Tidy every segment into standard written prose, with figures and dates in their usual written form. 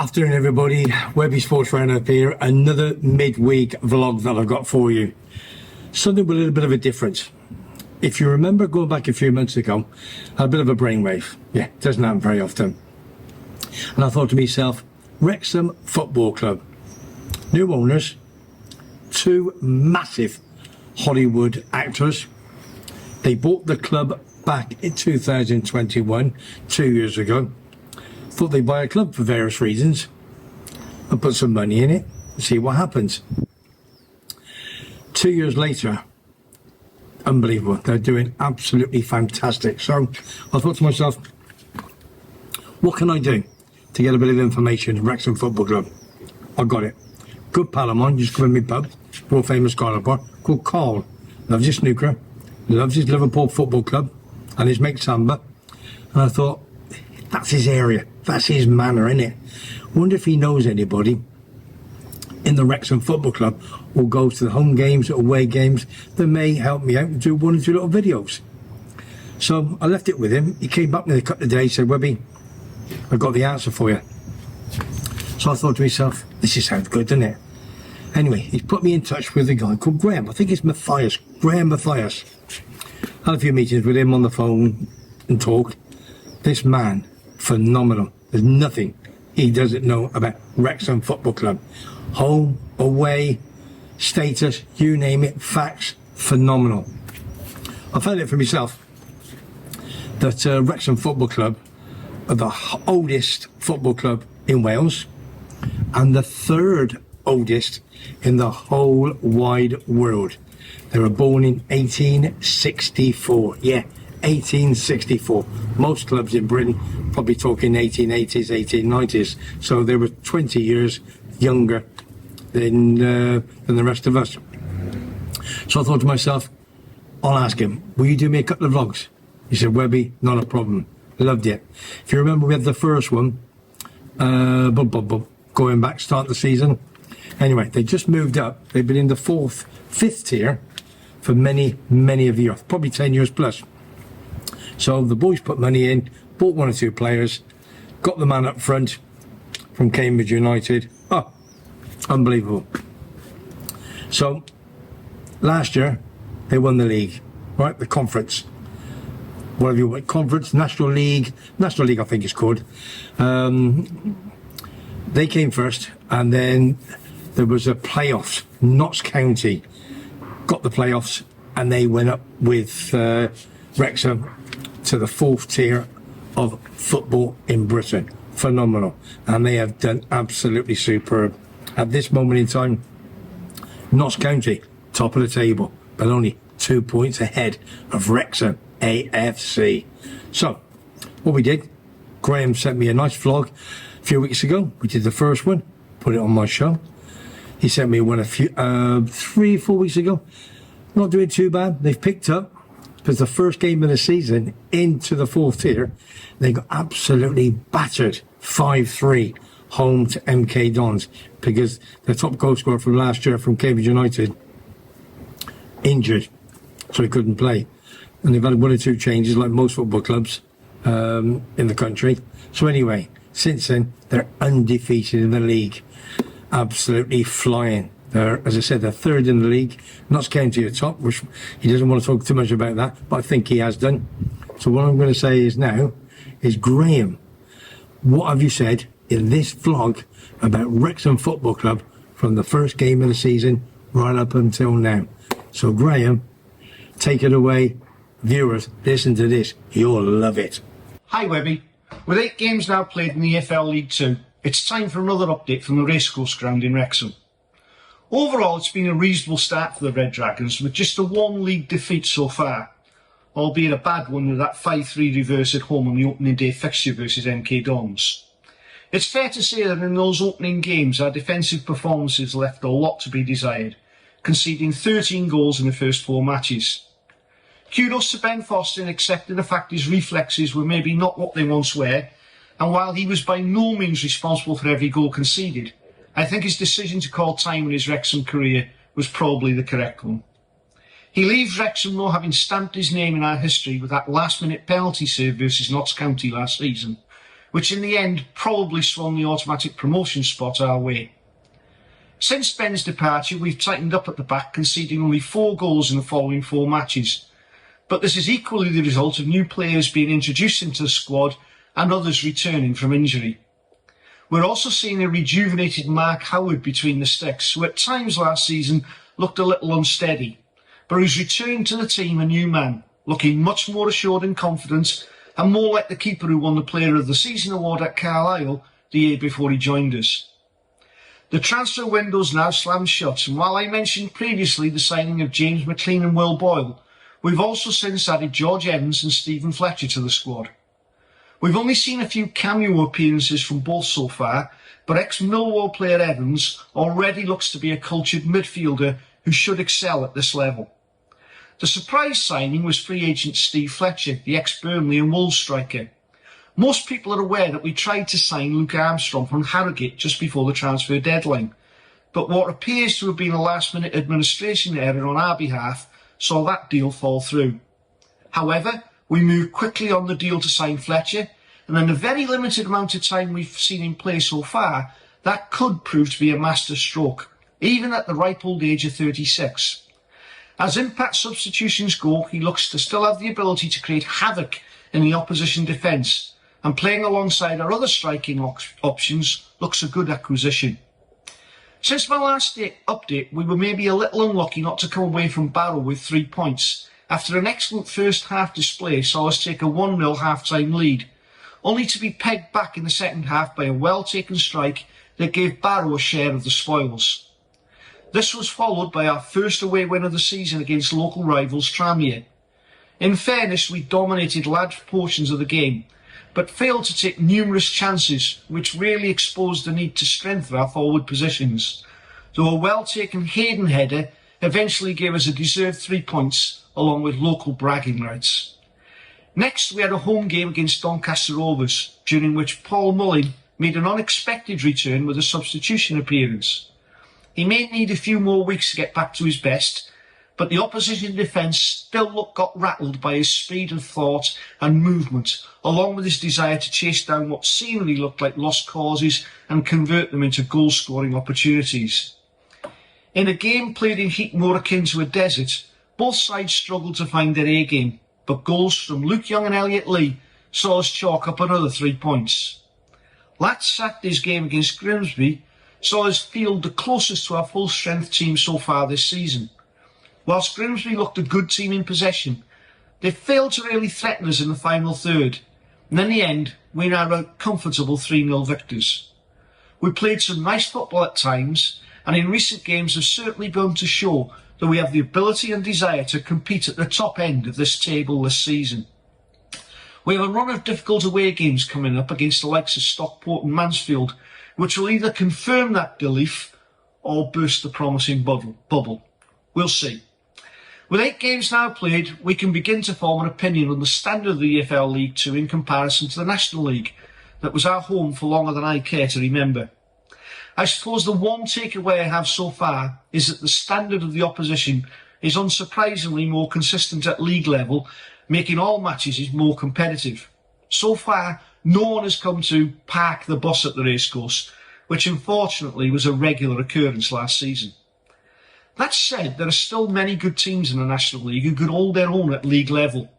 Afternoon everybody, Webby Sports Roundup here, another midweek vlog that I've got for you. Something with a little bit of a difference. If you remember going back a few months ago, I had a bit of a brainwave. Yeah, it doesn't happen very often. And I thought to myself, Wrexham Football Club, new owners, two massive Hollywood actors. They bought the club back in 2021, 2 years ago. Thought they'd buy a club for various reasons and put some money in it and see what happens. 2 years later, unbelievable. They're doing absolutely fantastic. So I thought to myself, what can I do to get a bit of information? Wrexham Football Club. I got it. Good pal of mine, just come in my pub, world famous Scarlet Bar, called Carl. Loves his snooker, loves his Liverpool Football Club and his mate Samba. And I thought, that's his area, that's his manor, innit? Wonder if he knows anybody in the Wrexham Football Club or goes to the home games or away games that may help me out and do one or two little videos. So I left it with him. He came back in a couple of days, said, Webby, I've got the answer for you. So I thought to myself, this is sounds good, doesn't it? Anyway, he's put me in touch with a guy called Graham. I think it's Matthias, Graham Matthias. Had a few meetings with him on the phone and talked. This man, phenomenal. There's nothing he doesn't know about Wrexham Football Club. Home, away, status, you name it, facts, phenomenal. I found it for myself that Wrexham Football Club are the oldest football club in Wales and the third oldest in the whole wide world. They were born in 1864. Yeah, 1864. Most clubs in Britain probably talking 1880s, 1890s. So they were 20 years younger than the rest of us. So I thought to myself, I'll ask him, will you do me a couple of vlogs? He said, Webby, not a problem. Loved it. If you remember, we had the first one, going back, start the season. Anyway, they just moved up. They've been in the fifth tier for many, many of the years, probably 10 years plus. So the boys put money in, bought one or two players, got the man up front from Cambridge United. Oh, unbelievable. So last year they won the league, right? The conference, whatever you want, conference, National League I think it's called. They came first, and then there was a playoffs. Notts County got the playoffs, and they went up with Wrexham to the fourth tier of football in Britain. Phenomenal. And they have done absolutely superb. At this moment in time, Notts County, top of the table, but only 2 points ahead of Wrexham AFC. So, what we did, Graham sent me a nice vlog a few weeks ago. We did the first one, put it on my show. He sent me one a few, 3-4 weeks ago. Not doing too bad. They've picked up, because the first game of the season into the fourth tier, they got absolutely battered 5-3 home to MK Dons, because the top goal scorer from last year from Cambridge United injured, so he couldn't play. And they've had one or two changes like most football clubs in the country. So anyway, since then, they're undefeated in the league. Absolutely flying. They're, as I said, they're third in the league. Notts County at top, which he doesn't want to talk too much about that, but I think he has done. So what I'm going to say is now, is Graham, what have you said in this vlog about Wrexham Football Club from the first game of the season right up until now? So Graham, take it away. Viewers, listen to this. You'll love it. Hi Webby. With 8 games now played in the EFL League 2, it's time for another update from the racecourse ground in Wrexham. Overall, it's been a reasonable start for the Red Dragons, with just a 1 league defeat so far, albeit a bad one with that 5-3 reverse at home on the opening day fixture versus MK Dons. It's fair to say that in those opening games, our defensive performances left a lot to be desired, conceding 13 goals in the first 4 matches. Kudos to Ben Foster in accepting the fact his reflexes were maybe not what they once were, and while he was by no means responsible for every goal conceded, I think his decision to call time in his Wrexham career was probably the correct one. He leaves Wrexham though having stamped his name in our history with that last-minute penalty save versus Notts County last season, which in the end probably swung the automatic promotion spot our way. Since Ben's departure, we've tightened up at the back, conceding only 4 goals in the following 4 matches. But this is equally the result of new players being introduced into the squad and others returning from injury. We're also seeing a rejuvenated Mark Howard between the sticks, who at times last season looked a little unsteady, but who's returned to the team a new man, looking much more assured and confident, and more like the keeper who won the Player of the Season award at Carlisle the year before he joined us. The transfer window's now slammed shut, and while I mentioned previously the signing of James McLean and Will Boyle, we've also since added George Evans and Stephen Fletcher to the squad. We've only seen a few cameo appearances from both so far, but ex-Millwall player Evans already looks to be a cultured midfielder who should excel at this level. The surprise signing was free agent Steve Fletcher, the ex-Burnley and Wolves striker. Most people are aware that we tried to sign Luke Armstrong from Harrogate just before the transfer deadline, but what appears to have been a last-minute administration error on our behalf saw that deal fall through. However, we moved quickly on the deal to sign Fletcher, and in the very limited amount of time we've seen him play so far, that could prove to be a master stroke, even at the ripe old age of 36. As impact substitutions go, he looks to still have the ability to create havoc in the opposition defence, and playing alongside our other striking options looks a good acquisition. Since my last update, we were maybe a little unlucky not to come away from Barrow with 3 points, after an excellent first half display saw us take a 1-0 half-time lead, only to be pegged back in the second half by a well-taken strike that gave Barrow a share of the spoils. This was followed by our first away win of the season against local rivals Tranmere. In fairness, we dominated large portions of the game, but failed to take numerous chances, which really exposed the need to strengthen our forward positions, though a well-taken Hayden header eventually gave us a deserved 3 points, along with local bragging rights. Next, we had a home game against Doncaster Rovers, during which Paul Mullin made an unexpected return with a substitution appearance. He may need a few more weeks to get back to his best, but the opposition defence still got rattled by his speed of thought and movement, along with his desire to chase down what seemingly looked like lost causes and convert them into goal-scoring opportunities. In a game played in heat more akin to a desert, both sides struggled to find their A-game, but goals from Luke Young and Elliot Lee saw us chalk up another 3 points. Last Saturday's game against Grimsby saw us field the closest to our full-strength team so far this season. Whilst Grimsby looked a good team in possession, they failed to really threaten us in the final third, and in the end, we now are comfortable 3-0 victors. We played some nice football at times, and in recent games have certainly begun to show that we have the ability and desire to compete at the top end of this table this season. We have a run of difficult away games coming up against the likes of Stockport and Mansfield, which will either confirm that belief or burst the promising bubble. We'll see. With 8 games now played, we can begin to form an opinion on the standard of the EFL League 2 in comparison to the National League, that was our home for longer than I care to remember. I suppose the one takeaway I have so far is that the standard of the opposition is unsurprisingly more consistent at league level, making all matches more competitive. So far, no one has come to park the bus at the racecourse, which unfortunately was a regular occurrence last season. That said, there are still many good teams in the National League who could hold their own at league level,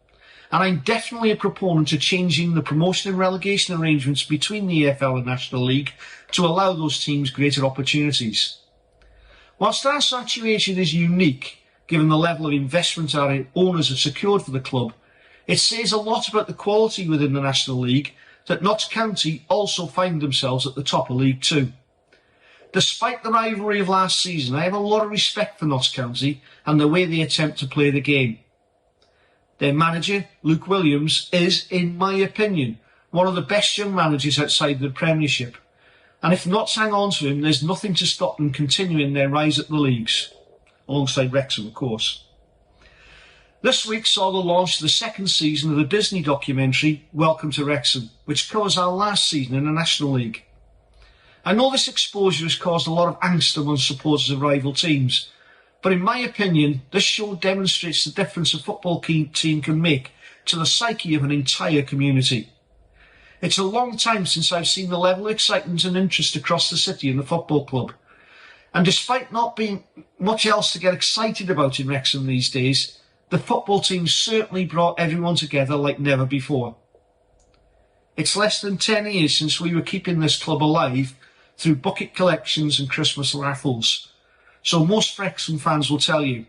and I'm definitely a proponent of changing the promotion and relegation arrangements between the EFL and National League to allow those teams greater opportunities. Whilst our situation is unique, given the level of investment our owners have secured for the club, it says a lot about the quality within the National League that Notts County also find themselves at the top of League 2. Despite the rivalry of last season, I have a lot of respect for Notts County and the way they attempt to play the game. Their manager, Luke Williams, is, in my opinion, one of the best young managers outside the Premiership, and if Notts hang on to him, there's nothing to stop them continuing their rise at the leagues, alongside Wrexham, of course. This week saw the launch of the second season of the Disney documentary Welcome to Wrexham, which covers our last season in the National League. I know this exposure has caused a lot of angst among supporters of rival teams, but in my opinion, this show demonstrates the difference a football team can make to the psyche of an entire community. It's a long time since I've seen the level of excitement and interest across the city in the football club. And despite not being much else to get excited about in Wrexham these days, the football team certainly brought everyone together like never before. It's less than 10 years since we were keeping this club alive through bucket collections and Christmas raffles. So most Wrexham fans will tell you,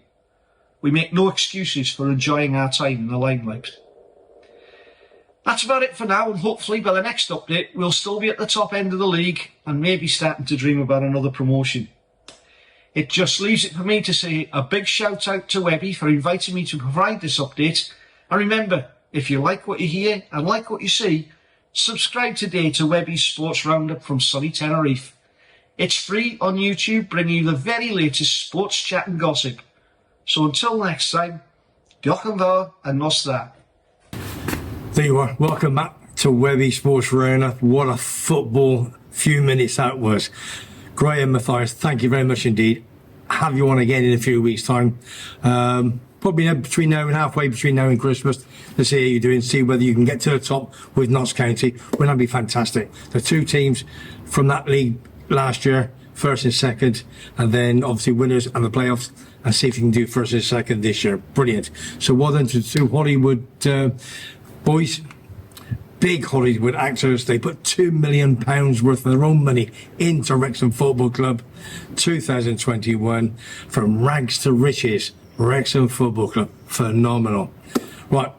we make no excuses for enjoying our time in the limelight. That's about it for now, and hopefully by the next update we'll still be at the top end of the league and maybe starting to dream about another promotion. It just leaves it for me to say a big shout out to Webby for inviting me to provide this update. And remember, if you like what you hear and like what you see, subscribe today to Webby's Sports Roundup from sunny Tenerife. It's free on YouTube, bringing you the very latest sports chat and gossip. So until next time, diolch yn fawr and nos dda. There you are. Welcome back to Webby Sports Roundup. What a football few minutes that was. Graham Mathias, thank you very much indeed. Have you on again in a few weeks' time. Probably between now and halfway between now and Christmas to see how you're doing, see whether you can get to the top with Notts County. Wouldn't that be fantastic? The two teams from that league last year, first and second, and then obviously winners and the playoffs, and see if you can do first and second this year. Brilliant. So well done to the two Hollywood boys. Big Hollywood actors. They put £2 million worth of their own money into Wrexham Football Club 2021. From rags to riches, Wrexham Football Club. Phenomenal. Right,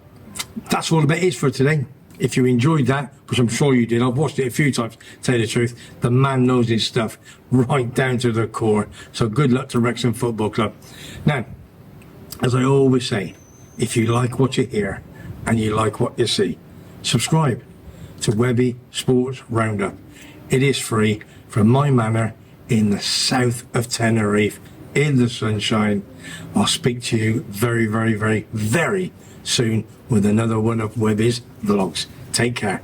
that's all about it for today. If you enjoyed that, which I'm sure you did, I've watched it a few times, to tell you the truth, the man knows his stuff right down to the core. So good luck to Wrexham Football Club. Now, as I always say, if you like what you hear and you like what you see, subscribe to Webby Sports Roundup. It is free from my manor in the south of Tenerife, in the sunshine. I'll speak to you very, very, very, very soon with another one of Webby's vlogs. Take care.